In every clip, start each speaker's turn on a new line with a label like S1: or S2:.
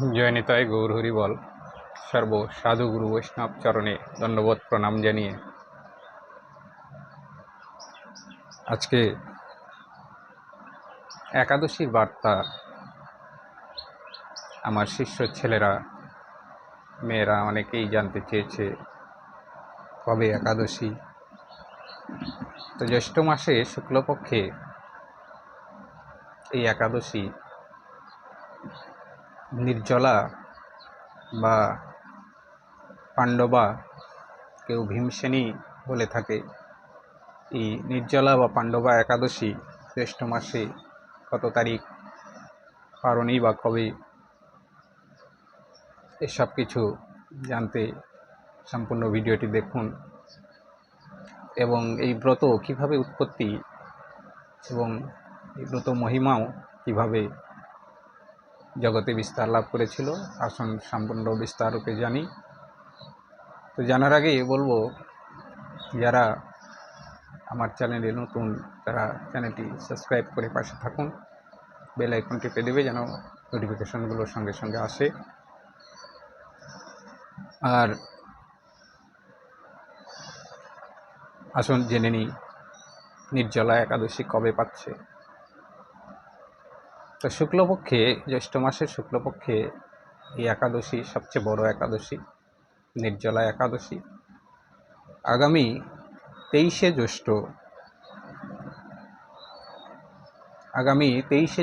S1: জয় নিতাই গৌর হরি বল। সর্ব সাধু গুরু বৈষ্ণব চরণে দণ্ডবোধ প্রণাম জানিয়ে আজকে একাদশীর বার্তা আমার শিষ্য ছেলেরা মেয়েরা অনেকেই জানতে চেয়েছে কবে একাদশী। তো জ্যৈষ্ঠ মাসে শুক্লপক্ষে এই একাদশী নির্জলা বা পাণ্ডবা, কেউ ভীমসেনী বলে থাকে। এই নির্জলা বা পাণ্ডবা একাদশী জ্যৈষ্ঠ মাসে কত তারিখ, পারণই বা কবে, এসব কিছু জানতে সম্পূর্ণ ভিডিওটি দেখুন। এবং এই ব্রত কিভাবে উৎপত্তি এবং এই ব্রত মহিমাও কিভাবে জগতে বিস্তার লাভ করেছিল, আসুন সম্পূর্ণ বিস্তাররূপে জানি। তো জানার আগে বলবো, যারা আমার চ্যানেলে নতুন তারা চ্যানেলটি সাবস্ক্রাইব করে পাশে থাকুন, বেল আইকন টিপে দেবে যেন নোটিফিকেশনগুলো সঙ্গে সঙ্গে আসে। আর আসুন জেনে নিই নির্জলা একাদশী কবে পাচ্ছে। তো শুক্লপক্ষে, জ্যৈষ্ঠ মাসের শুক্লপক্ষে এই একাদশী সবচেয়ে বড় একাদশী, নির্জলা একাদশী। আগামী 23শে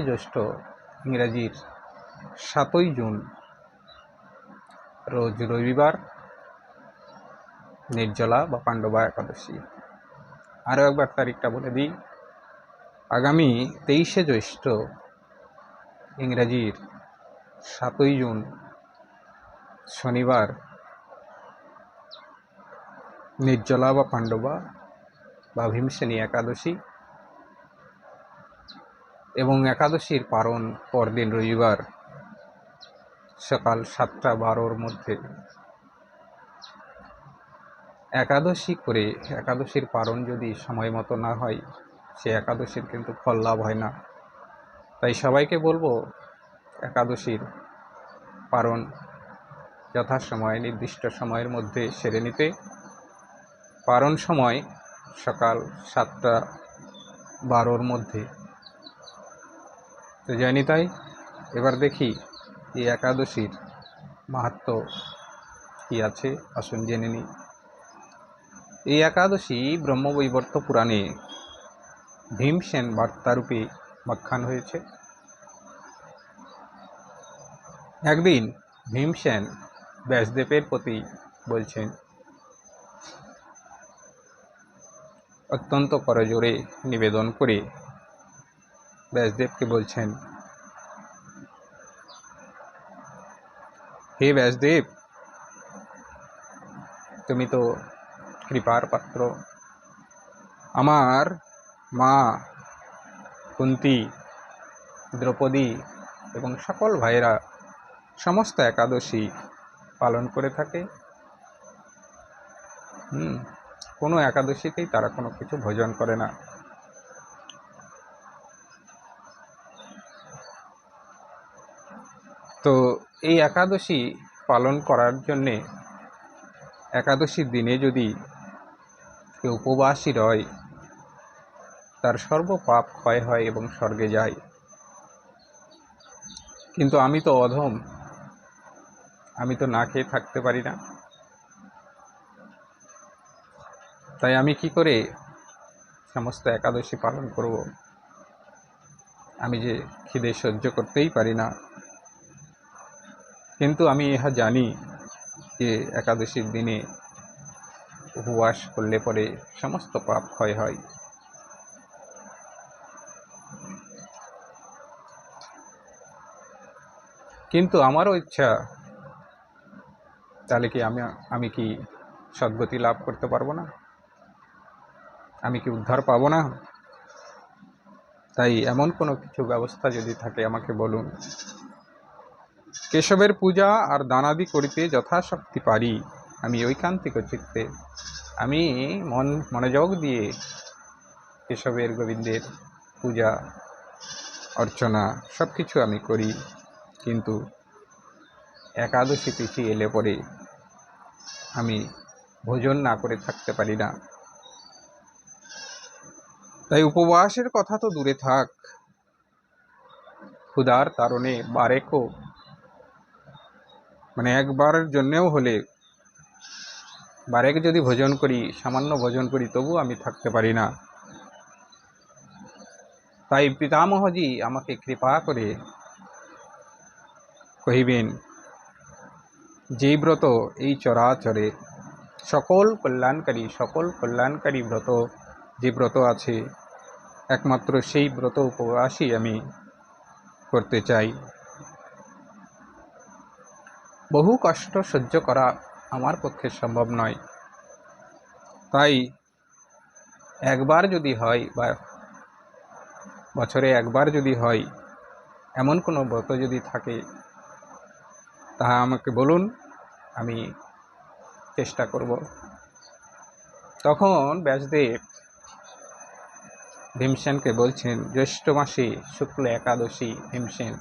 S1: জ্যৈষ্ঠ, ইংরাজির 7ই জুন রোজ রবিবার নির্জলা বা পাণ্ডবা একাদশী। আরও একবার তারিখটা বলে দিই, আগামী 23শে জ্যৈষ্ঠ ইংরাজির 7ই জুন শনিবার নির্জলা বা পাণ্ডবা বা ভীমসেনী একাদশী, এবং একাদশীর পারণ পরদিন রবিবার সকাল 7টা-12র মধ্যে। একাদশী করে একাদশীর পারণ যদি সময় মতো না হয়, সে একাদশীর কিন্তু ফল লাভ হয় না। তাই সবাইকে বলবো একাদশীর পারণ যথাসময়ে নির্দিষ্ট সময়ের মধ্যে সেরে নিতে। পারণ সময় সকাল 7টা-12র মধ্যে। তো জানি তাই এবার দেখি এই একাদশীর মাহাত্ম্য কি আছে, আসুন জেনে নিই। এই একাদশী ব্রহ্মবৈবর্ত পুরাণে ভীমসেন বার্তারূপে আখ্যান হয়েছে। একদিন ভীমসেন ব্যাসদেবের প্রতি বলছেন, অত্যন্ত করজোরে নিবেদন করে ব্যাসদেবকে বলছেন, হে ব্যাসদেব, তুমি তো কৃপার পাত্র। আমার মা কুন্তী, দ্রৌপদী এবং সকল ভাইয়েরা সমস্ত একাদশী পালন করে থাকে। কোনো একাদশীতেই তারা কোনো কিছু ভোজন করে না। তো এই একাদশী পালন করার জন্যে একাদশীর দিনে যদি কেউ উপবাসী রয়, তার সর্ব পাপ ক্ষয় হয় এবং স্বর্গে যায়। কিন্তু আমি তো অধম, আমি তো না খেয়ে থাকতে পারি না। তাই আমি কি করে সমস্ত একাদশী পালন করব? আমি যে খিদে সহ্য করতেই পারি না। কিন্তু আমি ইহা জানি যে একাদশীর দিনে উপবাস করলে পরে সমস্ত পাপ ক্ষয় হয়। কিন্তু আমারও ইচ্ছা, তাহলে কি আমি কি সদ্গতি লাভ করতে পারবো না? আমি কি উদ্ধার পাবো না? তাই এমন কোনো কিছু ব্যবস্থা যদি থাকে আমাকে বলুন। কেশবের পূজা আর দানাদি করিতে যথাশক্তি পারি। আমি ঐকান্তিক চিত্তে, আমি মনোযোগ দিয়ে কেশবের গোবিন্দের পূজা অর্চনা সব কিছু আমি করি। কিন্তু একাদশী তিথি এলে পরে আমি ভোজন না করে থাকতে পারি না। তাই উপবাসের কথা তো দূরে থাক, ক্ষুধার কারণে বারেকও একবারের জন্যেও হলে বারেক যদি ভোজন করি, সামান্য ভোজন করি, তবু আমি থাকতে পারি না। তাই পিতামহজি আমাকে কৃপা করে কহিবেন, যেই ব্রত এই চরাচরে সকল কল্যাণকারী ব্রত যে ব্রত আছে, একমাত্র সেই ব্রত উপবাসই আমি করতে চাই। বহু কষ্ট সহ্য করা আমার পক্ষে সম্ভব নয়। তাই একবার যদি হয় বা বছরে একবার যদি হয়, এমন কোনো ব্রত যদি থাকে, তাহা আমাকে বলুন, আমি চেষ্টা করব। তখন ব্যাসদেব ভীমসেনকে বলছেন, জ্যৈষ্ঠ মাসে শুক্ল একাদশী ভীমসেন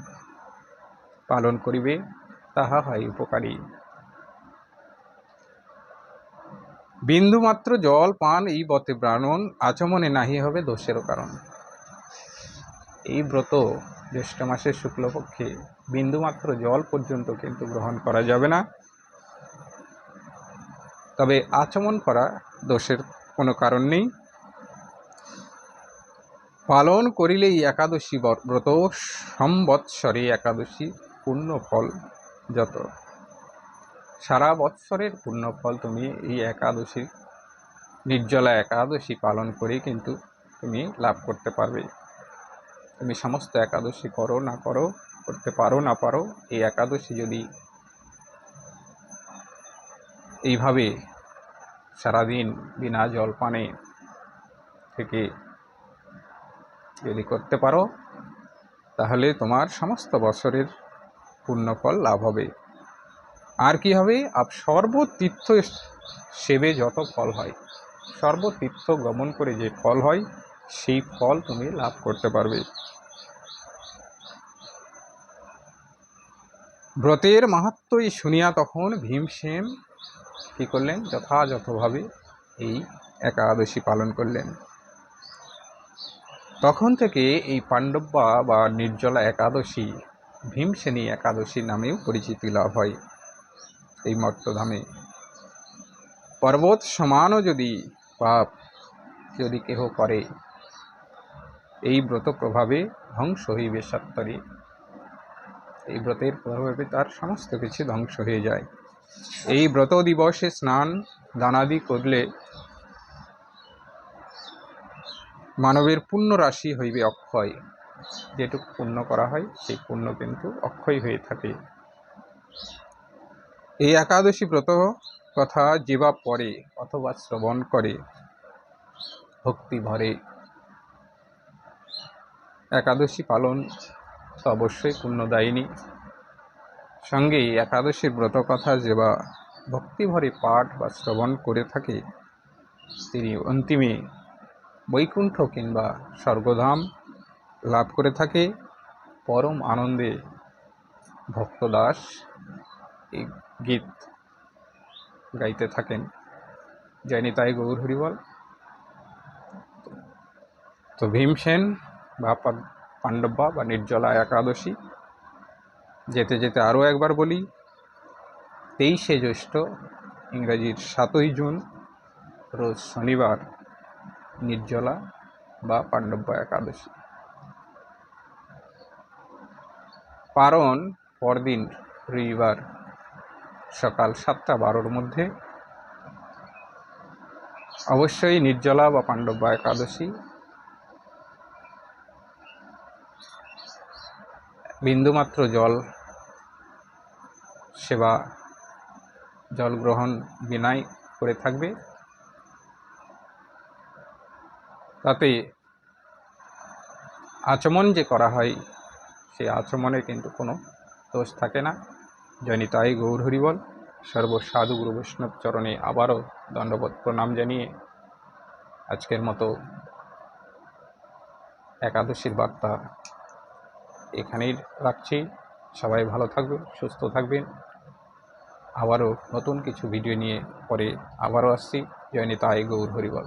S1: পালন করিবে, তাহা হয় উপকারী। বিন্দুমাত্র জল পান এই ব্রতে ব্রাহ্মণ আচমনে নাহি হবে দোষেরও কারণ। এই ব্রত জ্যৈষ্ঠ মাসের শুক্লপক্ষে বিন্দুমাত্র জল পর্যন্ত কিন্তু গ্রহণ করা যাবে না। তবে আচমন করা দোষের কোনো কারণ নেই। পালন করিলেই একাদশী ব্রত সম্বৎসরে একাদশী পূর্ণ ফল যত, সারা বৎসরের পূর্ণ ফল তুমি এই একাদশী, নির্জলা একাদশী পালন করে কিন্তু তুমি লাভ করতে পারবে। তুমি সমস্ত একাদশী করো না করো, করতে পারো না পারো, এই একাদশী যদি এইভাবে সারাদিন বিনা জলপানে থেকে যদি করতে পারো, তাহলে তোমার সমস্ত বছরের পুণ্যফল লাভ হবে। আর কি হবে? সর্বতীর্থ সেবে যত ফল হয়, সর্বতীর্থ গমন করে যে ফল হয়, সেই ফল তুমি লাভ করতে পারবে। ব্রতের মাহাত্ম্যই শুনিয়া তখন ভীমসেন কি করলেন? যথাযথভাবে এই একাদশী পালন করলেন। তখন থেকে এই পাণ্ডব্যা বা নির্জলা একাদশী ভীমসেনী একাদশী নামেও পরিচিতি লাভ হয়। এই মর্তধামে পর্বত সমানও যদি পাপ যদি কেহ করে, এই ব্রত প্রভাবে ধ্বংস হইবে সত্তরে। এই ব্রতের প্রভাবে তার সমস্ত কিছু ধ্বংস হয়ে যায়। এই ব্রত দিবসে স্নান দানাদি করলে মানবের পুণ্য রাশি হইবে অক্ষয়। যেটুকু পুণ্য করা হয়, সেই পুণ্য কিন্তু অক্ষয় হয়ে থাকে। এই একাদশী ব্রত কথা যেবা পড়ে অথবা শ্রবণ করে ভক্তি ভরে, একাদশী পালন তো অবশ্যই পুণ্যদায়িনী। সঙ্গে একাদশীর ব্রত কথা যেবা ভক্তি ভরে পাঠ বা শ্রবণ করে থাকে, তিনি অন্তিমে বৈকুণ্ঠ কিংবা স্বর্গধাম লাভ করে থাকে। পরম আনন্দে ভক্তদাস এই গীত গাইতে থাকেন। জয় নিতাই গৌর হরিবল। তো ভীমসেন বা পাণ্ডব্যা বা নির্জলা একাদশী যেতে যেতে আরও একবার বলি, 23শে জ্যৈষ্ঠ ইংরাজির 7ই জুন রোজ শনিবার নির্জলা বা পাণ্ডব্যা একাদশী পারণ পরদিন রবিবার সকাল 7টা-12র মধ্যে। অবশ্যই নির্জলা বা পাণ্ডব্যা একাদশী বিন্দুমাত্র জল সেবা, জল গ্রহণ বিনাই করে থাকবে। তাতে আচমন যে করা হয়, সেই আচমনে কিন্তু কোনো দোষ থাকে না। জয় নিতাই গৌর হরিবল। সর্বসাধু গুরু বৈষ্ণব চরণে আবারও দণ্ডবত প্রণাম জানিয়ে আজকের মতো একাদশীর বার্তা এখানেই রাখছি। সবাই ভালো থাকবেন, সুস্থ থাকবেন। আবারও নতুন কিছু ভিডিও নিয়ে পরে আবারও আসছি। জয় নিতাই গৌর হরিবল।